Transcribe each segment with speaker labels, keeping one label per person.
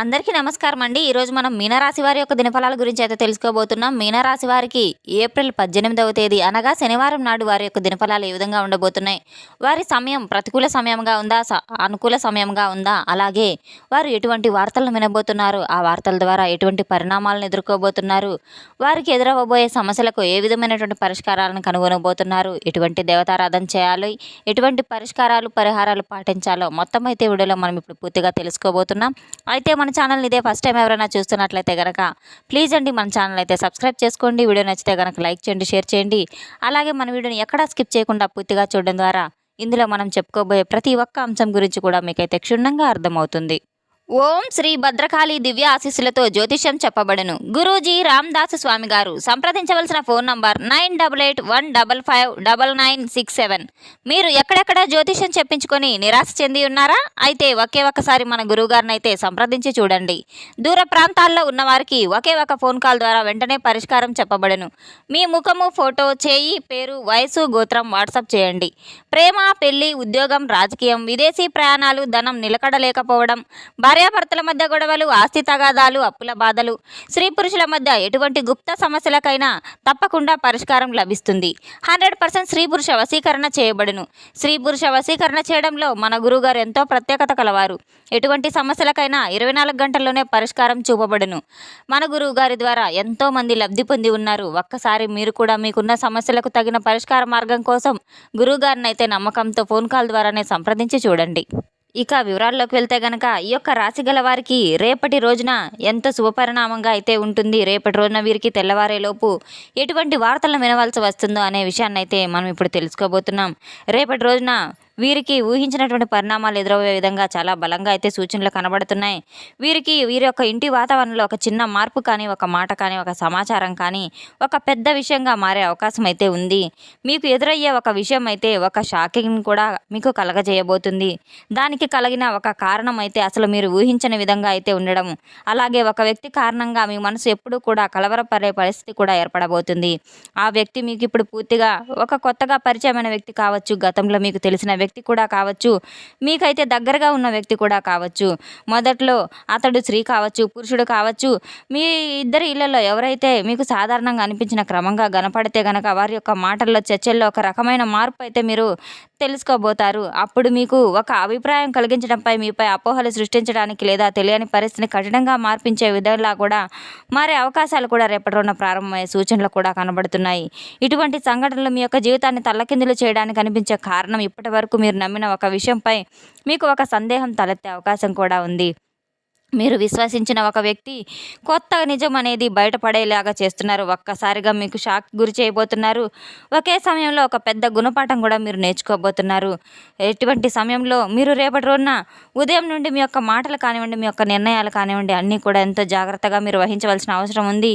Speaker 1: అందరికీ నమస్కారం అండి. ఈరోజు మనం మీనరాశి వారి యొక్క దినఫలాల గురించి అయితే తెలుసుకోబోతున్నాం. మీనరాశి వారికి ఏప్రిల్ 18వ తేదీ అనగా శనివారం నాడు వారి యొక్క దినఫలాలు ఏ విధంగా ఉండబోతున్నాయి, వారి సమయం ప్రతికూల సమయంగా ఉందా, అనుకూల సమయంగా ఉందా, అలాగే వారు ఎటువంటి వార్తలను వినబోతున్నారు, ఆ వార్తల ద్వారా ఎటువంటి పరిణామాలను ఎదుర్కోబోతున్నారు, వారికి ఎదురవ్వబోయే సమస్యలకు ఏ విధమైనటువంటి పరిష్కారాలను కనుగొనబోతున్నారు, ఎటువంటి దేవతారాధన చేయాలి, ఎటువంటి పరిష్కారాలు పరిహారాలు పాటించాలో మొత్తం అయితే వీడియోలో మనం ఇప్పుడు పూర్తిగా తెలుసుకోబోతున్నాం. అయితే మన ఛానల్ని ఇదే ఫస్ట్ టైం ఎవరైనా చూస్తున్నట్లయితే కనుక ప్లీజ్ అండి మన ఛానల్ అయితే సబ్స్క్రైబ్ చేసుకోండి. వీడియో నచ్చితే కనుక లైక్ చేయండి, షేర్ చేయండి. అలాగే మన వీడియోని ఎక్కడా స్కిప్ చేయకుండా పూర్తిగా చూడడం ద్వారా ఇందులో మనం చెప్పుకోబోయే ప్రతి ఒక్క అంశం గురించి కూడా మీకైతే క్షుణ్ణంగా అర్థమవుతుంది. ఓం శ్రీ భద్రకాళి దివ్య ఆశీస్సులతో జ్యోతిష్యం చెప్పబడను. గురూజీ రామదాసు స్వామి గారు. సంప్రదించవలసిన ఫోన్ నంబర్ 9881559967. మీరు ఎక్కడెక్కడ జ్యోతిష్యం చెప్పించుకొని నిరాశ చెంది ఉన్నారా? అయితే ఒకే ఒక్కసారి మన గురువు గారిని అయితే సంప్రదించి చూడండి. దూర ప్రాంతాల్లో ఉన్నవారికి ఒకే ఒక ఫోన్ కాల్ ద్వారా వెంటనే పరిష్కారం చెప్పబడను. మీ ముఖము, ఫోటో, చేయి, పేరు, వయసు, గోత్రం వాట్సాప్ చేయండి. ప్రేమ, పెళ్లి, ఉద్యోగం, రాజకీయం, విదేశీ ప్రయాణాలు, ధనం నిలకడలేకపోవడం, భార్యాభర్తల మధ్య గొడవలు, ఆస్తి తగాదాలు, అప్పుల బాధలు, స్త్రీ పురుషుల మధ్య ఎటువంటి గుప్త సమస్యలకైనా తప్పకుండా పరిష్కారం లభిస్తుంది. 100% స్త్రీ పురుష వశీకరణ చేయబడును. స్త్రీ పురుష వశీకరణ చేయడంలో మన గురువుగారు ఎంతో ప్రత్యేకత కలవారు. ఎటువంటి సమస్యలకైనా 24 గంటల్లోనే పరిష్కారం చూపబడును. మన గురువు గారి ద్వారా ఎంతో మంది లబ్ధి పొంది ఉన్నారు. ఒక్కసారి మీరు కూడా మీకున్న సమస్యలకు తగిన పరిష్కార మార్గం కోసం గురువుగారిని అయితే నమ్మకంతో ఫోన్ కాల్ ద్వారానే సంప్రదించి చూడండి. ఇక వివరాల్లోకి వెళ్తే గనక ఈ యొక్క రాశి గల వారికి రేపటి రోజున ఎంతో శుభపరిణామంగా అయితే ఉంటుంది. రేపటి రోజున వీరికి తెల్లవారేలోపు ఎటువంటి వార్తలను వినవలసి వస్తుందో అనే విషయాన్ని అయితే మనం ఇప్పుడు తెలుసుకోబోతున్నాం. రేపటి రోజున వీరికి ఊహించినటువంటి పరిణామాలు ఎదురయ్యే విధంగా చాలా బలంగా అయితే సూచనలు కనబడుతున్నాయి. వీరికి వీరి యొక్క ఇంటి వాతావరణంలో ఒక చిన్న మార్పు కానీ, ఒక మాట కానీ, ఒక సమాచారం కానీ ఒక పెద్ద విషయంగా మారే అవకాశం అయితే ఉంది. మీకు ఎదురయ్యే ఒక విషయం అయితే ఒక షాకింగ్ కూడా మీకు కలగజేయబోతుంది. దానికి కలిగిన ఒక కారణం అయితే అసలు మీరు ఊహించని విధంగా అయితే ఉండడం, అలాగే ఒక వ్యక్తి కారణంగా మీ మనసు ఎప్పుడూ కూడా కలవరపడే పరిస్థితి కూడా ఏర్పడబోతుంది. ఆ వ్యక్తి మీకు ఇప్పుడు పూర్తిగా ఒక కొత్తగా పరిచయమైన వ్యక్తి కావచ్చు, గతంలో మీకు తెలిసిన వ్యక్తి కూడా కావచ్చు, మీకైతే దగ్గరగా ఉన్న వ్యక్తి కూడా కావచ్చు. మొదట్లో అతడు స్త్రీ కావచ్చు, పురుషుడు కావచ్చు. మీ ఇద్దరి ఇళ్లలో ఎవరైతే మీకు సాధారణంగా అనిపించిన క్రమంగా కనపడితే గనక వారి యొక్క మాటల్లో, చర్చల్లో ఒక రకమైన మార్పు అయితే మీరు తెలుసుకోబోతారు. అప్పుడు మీకు ఒక అభిప్రాయం కలిగించడంపై మీపై అపోహలు సృష్టించడానికి లేదా తెలియని పరిస్థితిని కఠినంగా మార్పించే విధంగా కూడా మారే అవకాశాలు కూడా రేపటి రోజున ప్రారంభమయ్యే సూచనలు కూడా కనబడుతున్నాయి. ఇటువంటి సంఘటనలు మీ యొక్క జీవితాన్ని తల్లకిందులు చేయడానికి అనిపించే కారణం ఇప్పటి వరకు మీరు నమ్మిన ఒక విషయంపై మీకు ఒక సందేహం తలెత్తే అవకాశం కూడా ఉంది. మీరు విశ్వసించిన ఒక వ్యక్తి కొత్త నిజం అనేది బయటపడేలాగా చేస్తున్నారు. ఒక్కసారిగా మీకు షాక్ గురి చేయబోతున్నారు. ఒకే సమయంలో ఒక పెద్ద గుణపాఠం కూడా మీరు నేర్చుకోబోతున్నారు. ఎటువంటి సమయంలో మీరు రేపటి రోజున ఉదయం నుండి మీ యొక్క మాటలు కానివ్వండి, మీ యొక్క నిర్ణయాలు కానివ్వండి, అన్నీ కూడా ఎంతో జాగ్రత్తగా మీరు వహించవలసిన అవసరం ఉంది.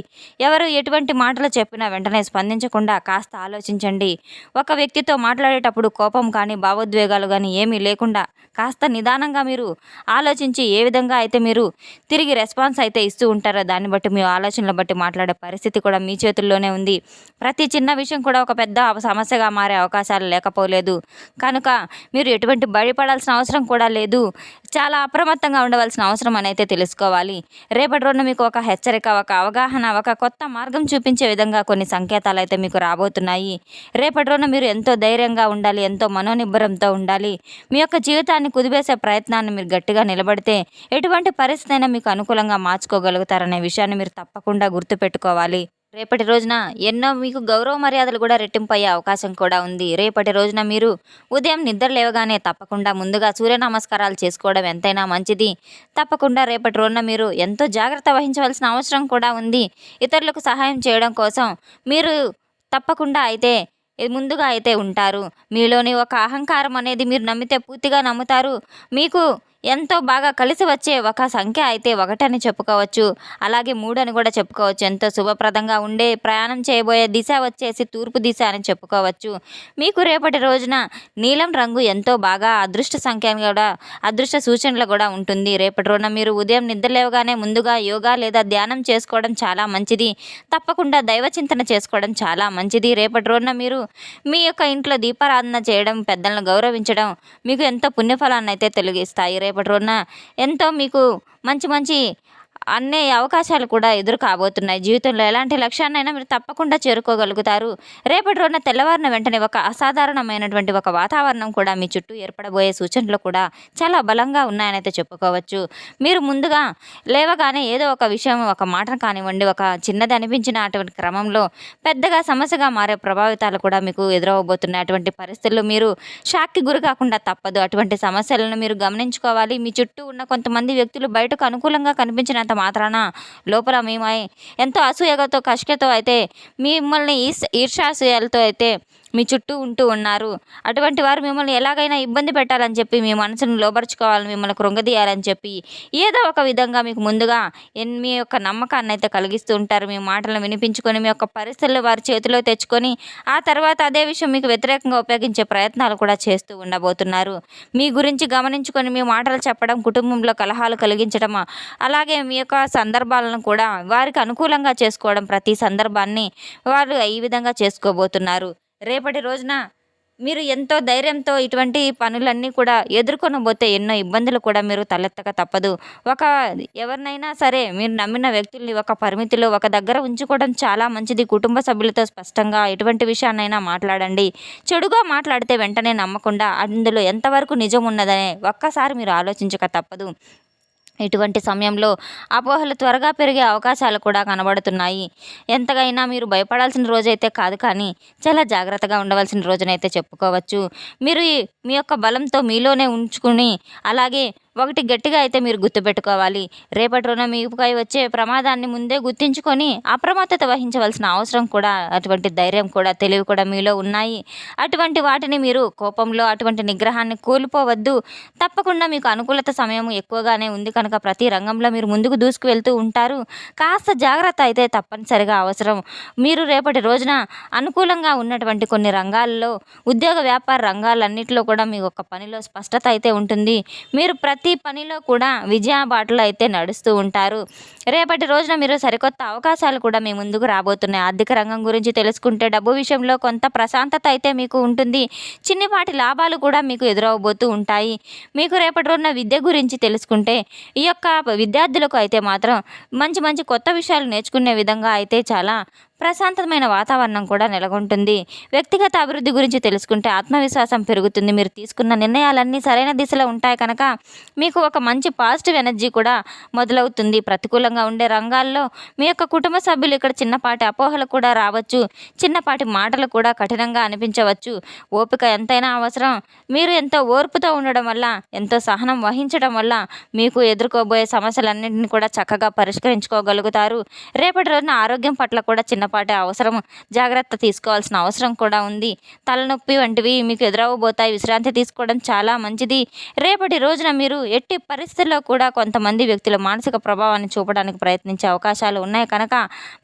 Speaker 1: ఎవరు ఎటువంటి మాటలు చెప్పినా వెంటనే స్పందించకుండా కాస్త ఆలోచించండి. ఒక వ్యక్తితో మాట్లాడేటప్పుడు కోపం కానీ, భావోద్వేగాలు కానీ ఏమీ లేకుండా కాస్త నిదానంగా మీరు ఆలోచించి ఏ విధంగా అయితే మీరు తిరిగి రెస్పాన్స్ అయితే ఇస్తూ ఉంటారో దాన్ని బట్టి మీ ఆలోచనలు బట్టి మాట్లాడే పరిస్థితి కూడా మీ చేతుల్లోనే ఉంది. ప్రతి చిన్న విషయం కూడా ఒక పెద్ద సమస్యగా మారే అవకాశాలు లేకపోలేదు. కనుక మీరు ఎటువంటి భయపడాల్సిన అవసరం కూడా లేదు. చాలా అప్రమత్తంగా ఉండవలసిన అవసరం అని అయితే తెలుసుకోవాలి. రేపటి రోజున మీకు ఒక హెచ్చరిక, ఒక అవగాహన, ఒక కొత్త మార్గం చూపించే విధంగా కొన్ని సంకేతాలు అయితే మీకు రాబోతున్నాయి. రేపటి రోజున మీరు ఎంతో ధైర్యంగా ఉండాలి, ఎంతో మనోనిబ్బరంతో ఉండాలి. మీ యొక్క జీవితాన్ని కుదిపేసే ప్రయత్నాన్ని మీరు గట్టిగా నిలబడితే ఎటువంటి పరిస్థితి అయినా మీకు అనుకూలంగా మార్చుకోగలుగుతారనే విషయాన్ని మీరు తప్పకుండా గుర్తుపెట్టుకోవాలి. రేపటి రోజున ఎన్నో మీకు గౌరవ మర్యాదలు కూడా రెట్టింపు అయ్యే అవకాశం కూడా ఉంది. రేపటి రోజున మీరు ఉదయం నిద్ర లేవగానే తప్పకుండా ముందుగా సూర్య నమస్కారాలు చేసుకోవడం ఎంతైనా మంచిది. తప్పకుండా రేపటి రోజున మీరు ఎంతో జాగ్రత్త వహించవలసిన అవసరం కూడా ఉంది. ఇతరులకు సహాయం చేయడం కోసం మీరు తప్పకుండా అయితే ముందుగా అయితే ఉంటారు. మీలోని ఒక అహంకారం అనేది మీరు నమ్మితే పూర్తిగా నమ్ముతారు. మీకు ఎంతో బాగా కలిసి వచ్చే ఒక సంఖ్య అయితే 1 అని చెప్పుకోవచ్చు. అలాగే 3 అని కూడా చెప్పుకోవచ్చు. ఎంతో శుభప్రదంగా ఉండే ప్రయాణం చేయబోయే దిశ వచ్చేసి తూర్పు దిశ అని చెప్పుకోవచ్చు. మీకు రేపటి రోజున నీలం రంగు ఎంతో బాగా అదృష్ట సంఖ్య కూడా, అదృష్ట సూచనలు కూడా ఉంటుంది. రేపటి రోజున మీరు ఉదయం నిద్రలేవగానే ముందుగా యోగా లేదా ధ్యానం చేసుకోవడం చాలా మంచిది. తప్పకుండా దైవ చింతన చేసుకోవడం చాలా మంచిది. రేపటి రోజున మీరు మీ యొక్క ఇంట్లో దీపారాధన చేయడం, పెద్దలను గౌరవించడం మీకు ఎంతో పుణ్యఫలాన్ని అయితే తొలగిస్తాయి. రేపటి రోజున ఎంతో మీకు మంచి మంచి అన్ని అవకాశాలు కూడా ఎదురు కాబోతున్నాయి. జీవితంలో ఎలాంటి లక్ష్యాన్నైనా మీరు తప్పకుండా చేరుకోగలుగుతారు. రేపటి రోజున తెల్లవారిన వెంటనే ఒక అసాధారణమైనటువంటి ఒక వాతావరణం కూడా మీ చుట్టూ ఏర్పడబోయే సూచనలు కూడా చాలా బలంగా ఉన్నాయనైతే చెప్పుకోవచ్చు. మీరు ముందుగా లేవగానే ఏదో ఒక విషయం, ఒక మాటను కానివ్వండి, ఒక చిన్నది అనిపించిన అటువంటి క్రమంలో పెద్దగా సమస్యగా మారే ప్రభావితాలు కూడా మీకు ఎదురవబోతున్నాయి. అటువంటి పరిస్థితుల్లో మీరు షాక్కి గురి కాకుండా తప్పదు. అటువంటి సమస్యలను మీరు గమనించుకోవాలి. మీ చుట్టూ ఉన్న కొంతమంది వ్యక్తులు బయటకు అనుకూలంగా కనిపించినంత మాత్రాన లోపల మేమై ఎంతో అసూయతో కసికతో అయితే మిమ్మల్ని ఈర్ష్యాసూయాలతో అయితే మీ చుట్టూ ఉంటూ ఉన్నారు. అటువంటి వారు మిమ్మల్ని ఎలాగైనా ఇబ్బంది పెట్టాలని చెప్పి, మీ మనసును లోబరుచుకోవాలని, మిమ్మల్ని కృంగదీయాలని చెప్పి ఏదో ఒక విధంగా మీకు ముందుగా మీ యొక్క నమ్మకాన్ని అయితే కలిగిస్తూ ఉంటారు. మీ మాటలను వినిపించుకొని మీ యొక్క పరిస్థితులు వారి చేతిలో తెచ్చుకొని ఆ తర్వాత అదే విషయం మీకు వ్యతిరేకంగా ఉపయోగించే ప్రయత్నాలు కూడా చేస్తూ ఉండబోతున్నారు. మీ గురించి గమనించుకొని మీ మాటలు చెప్పడం, కుటుంబంలో కలహాలు కలిగించడం, అలాగే మీ యొక్క సందర్భాలను కూడా వారికి అనుకూలంగా చేసుకోవడం, ప్రతి సందర్భాన్ని వారు ఈ విధంగా చేసుకోబోతున్నారు. రేపటి రోజున మీరు ఎంతో ధైర్యంతో ఇటువంటి పనులన్నీ కూడా ఎదుర్కొనబోతే ఎన్నో ఇబ్బందులు కూడా మీరు తలెత్తక తప్పదు. ఒక ఎవరినైనా సరే మీరు నమ్మిన వ్యక్తుల్ని ఒక పరిమితిలో ఒక దగ్గర ఉంచుకోవడం చాలా మంచిది. కుటుంబ సభ్యులతో స్పష్టంగా ఎటువంటి విషయాన్నైనా మాట్లాడండి. చెడుగా మాట్లాడితే వెంటనే నమ్మకుండా అందులో ఎంతవరకు నిజం ఉన్నదనే ఒక్కసారి మీరు ఆలోచించక తప్పదు. ఇటువంటి సమయంలో అపోహలు త్వరగా పెరిగే అవకాశాలు కూడా కనబడుతున్నాయి. ఎంతగైనా మీరు భయపడాల్సిన రోజైతే కాదు, కానీ చాలా జాగ్రత్తగా ఉండవలసిన రోజునైతే చెప్పుకోవచ్చు. మీరు మీ యొక్క బలంతో మీలోనే ఉంచుకుని, అలాగే ఒకటి గట్టిగా అయితే మీరు గుర్తుపెట్టుకోవాలి. రేపటి రోజున మీపై వచ్చే ప్రమాదాన్ని ముందే గుర్తించుకొని అప్రమత్తత వహించవలసిన అవసరం కూడా, అటువంటి ధైర్యం కూడా, తెలివి కూడా మీలో ఉన్నాయి. అటువంటి వాటిని మీరు కోపంలో అటువంటి నిగ్రహాన్ని కోల్పోవద్దు. తప్పకుండా మీకు అనుకూలత సమయం ఎక్కువగానే ఉంది కనుక ప్రతి రంగంలో మీరు ముందుకు దూసుకు వెళ్తూ ఉంటారు. కాస్త జాగ్రత్త అయితే తప్పనిసరిగా అవసరం. మీరు రేపటి రోజున అనుకూలంగా ఉన్నటువంటి కొన్ని రంగాల్లో, ఉద్యోగ వ్యాపార రంగాలన్నింటిలో కూడా మీ ఒక పనిలో స్పష్టత అయితే ఉంటుంది. మీరు ప్రతి పనిలో కూడా విజయ బాటలో అయితే నడుస్తూ ఉంటారు. రేపటి రోజున మీరు సరికొత్త అవకాశాలు కూడా మీ ముందుకు రాబోతున్నాయి. ఆర్థిక రంగం గురించి తెలుసుకుంటే డబ్బు విషయంలో కొంత ప్రశాంతత అయితే మీకు ఉంటుంది. చిన్నపాటి లాభాలు కూడా మీకు ఎదురవబోతూ ఉంటాయి. మీకు రేపటి రోజున విద్య గురించి తెలుసుకుంటే ఈ యొక్క విద్యార్థులకు అయితే మాత్రం మంచి మంచి కొత్త విషయాలు నేర్చుకునే విధంగా అయితే చాలా ప్రశాంతమైన వాతావరణం కూడా నెలకొంటుంది. వ్యక్తిగత అభివృద్ధి గురించి తెలుసుకుంటే ఆత్మవిశ్వాసం పెరుగుతుంది. మీరు తీసుకున్న నిర్ణయాలన్నీ సరైన దిశలో ఉంటాయి కనుక మీకు ఒక మంచి పాజిటివ్ ఎనర్జీ కూడా మొదలవుతుంది. ప్రతికూలంగా ఉండే రంగాల్లో మీ యొక్క కుటుంబ సభ్యులు ఇక్కడ చిన్నపాటి అపోహలు కూడా రావచ్చు. చిన్నపాటి మాటలు కూడా కఠినంగా అనిపించవచ్చు. ఓపిక ఎంతైనా అవసరం. మీరు ఎంతో ఓర్పుతో ఉండడం వల్ల, ఎంతో సహనం వహించడం వల్ల మీకు ఎదుర్కోబోయే సమస్యలన్నింటినీ కూడా చక్కగా పరిష్కరించుకోగలుగుతారు. రేపటి రోజున ఆరోగ్యం పట్ల కూడా చిన్నపాటి అవసరం, జాగ్రత్త తీసుకోవాల్సిన అవసరం కూడా ఉంది. తలనొప్పి వంటివి మీకు ఎదురవబోతాయి. విశ్రాంతి తీసుకోవడం చాలా మంచిది. రేపటి రోజున మీరు ఎట్టి పరిస్థితుల్లో కూడా కొంతమంది వ్యక్తుల మానసిక ప్రభావాన్ని చూపడానికి ప్రయత్నించే అవకాశాలు ఉన్నాయి కనుక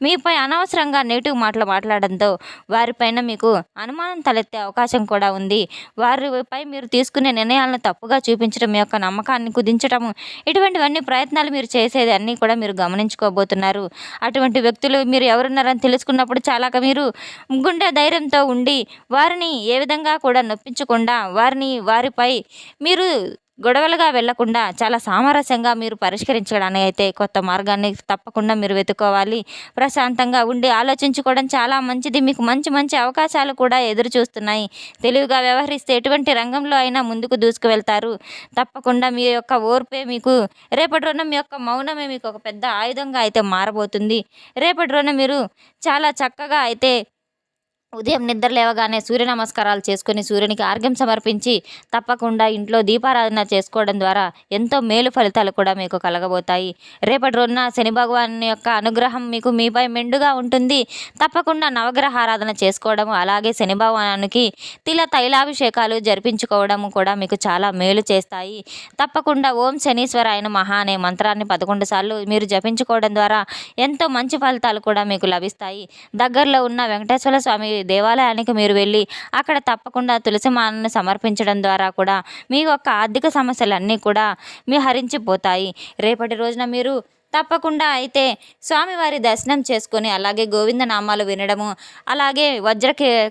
Speaker 1: మీపై అనవసరంగా నెగిటివ్ మాటలు మాట్లాడడంతో వారిపైన మీకు అనుమానం తలెత్తే అవకాశం కూడా ఉంది. వారిపై మీరు తీసుకునే నిర్ణయాలను తప్పుగా చూపించడం, మీ యొక్క నమ్మకాన్ని కుదించడం, ఇటువంటివన్నీ ప్రయత్నాలు మీరు చేసేది అన్నీ కూడా మీరు గమనించుకోబోతున్నారు. అటువంటి వ్యక్తులు మీరు ఎవరున్నారని తెలుసుకున్నప్పుడు చాలా మీరు గుండె ధైర్యంతో ఉండి వారిని ఏ విధంగా కూడా నొప్పించకుండా, వారిపై మీరు గొడవలుగా వెళ్లకుండా చాలా సామరస్యంగా మీరు పరిష్కరించడానికి అయితే కొత్త మార్గాన్ని తప్పకుండా మీరు వెతుక్కోవాలి. ప్రశాంతంగా ఉండి ఆలోచించుకోవడం చాలా మంచిది. మీకు మంచి మంచి అవకాశాలు కూడా ఎదురు చూస్తున్నాయి. తెలివిగా వ్యవహరిస్తే ఎటువంటి రంగంలో అయినా ముందుకు దూసుకు వెళ్తారు. తప్పకుండా మీ యొక్క ఓర్పే మీకు రేపటి రోజున, మీ యొక్క మౌనమే మీకు ఒక పెద్ద ఆయుధంగా అయితే మారబోతుంది. రేపటి రోజున మీరు చాలా చక్కగా అయితే ఉదయం నిద్ర లేవగానే సూర్య నమస్కారాలు చేసుకొని సూర్యునికి ఆర్ఘ్యం సమర్పించి తప్పకుండా ఇంట్లో దీపారాధన చేసుకోవడం ద్వారా ఎంతో మేలు ఫలితాలు కూడా మీకు కలగబోతాయి. రేపటి రోజున శని భగవాన్ యొక్క అనుగ్రహం మీకు మీపై మెండుగా ఉంటుంది. తప్పకుండా నవగ్రహ ఆరాధన చేసుకోవడం, అలాగే శని భగవానునికి తైలాభిషేకాలు జరిపించుకోవడం కూడా మీకు చాలా మేలు చేస్తాయి. తప్పకుండా ఓం శనీశ్వరాయ నమః అనే మంత్రాన్ని 11 సార్లు మీరు జపించుకోవడం ద్వారా ఎంతో మంచి ఫలితాలు కూడా మీకు లభిస్తాయి. దగ్గరలో ఉన్న వెంకటేశ్వర స్వామి దేవాలయానికి మీరు వెళ్ళి అక్కడ తప్పకుండా తులసి మాలను సమర్పించడం ద్వారా కూడా మీ యొక్క ఆర్థిక సమస్యలన్నీ కూడా మీ హరించిపోతాయి. రేపటి రోజున మీరు తప్పకుండా అయితే స్వామివారి దర్శనం చేసుకొని అలాగే గోవింద నామాలు వినడము, అలాగే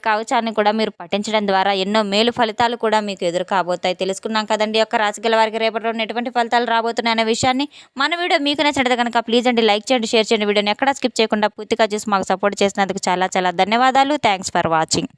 Speaker 1: కవచాన్ని కూడా మీరు పఠించడం ద్వారా ఎన్నో మేలు ఫలితాలు కూడా మీకు ఎదురు కాబోతాయి. తెలుసుకున్నాం కదండీ! యొక్క రాశిగల వారికి రేపటి రోజున ఎటువంటి ఫలితాలు రాబోతున్నాయనే విషయాన్ని. మన వీడియో మీకు నచ్చినట్లయితే కనుక ప్లీజ్ అండి లైక్ చేయండి, షేర్ చేయండి. వీడియోని ఎక్కడా స్కిప్ చేయకుండా పూర్తిగా చూసి మాకు సపోర్ట్ చేసినందుకు చాలా చాలా ధన్యవాదాలు. Thanks for watching.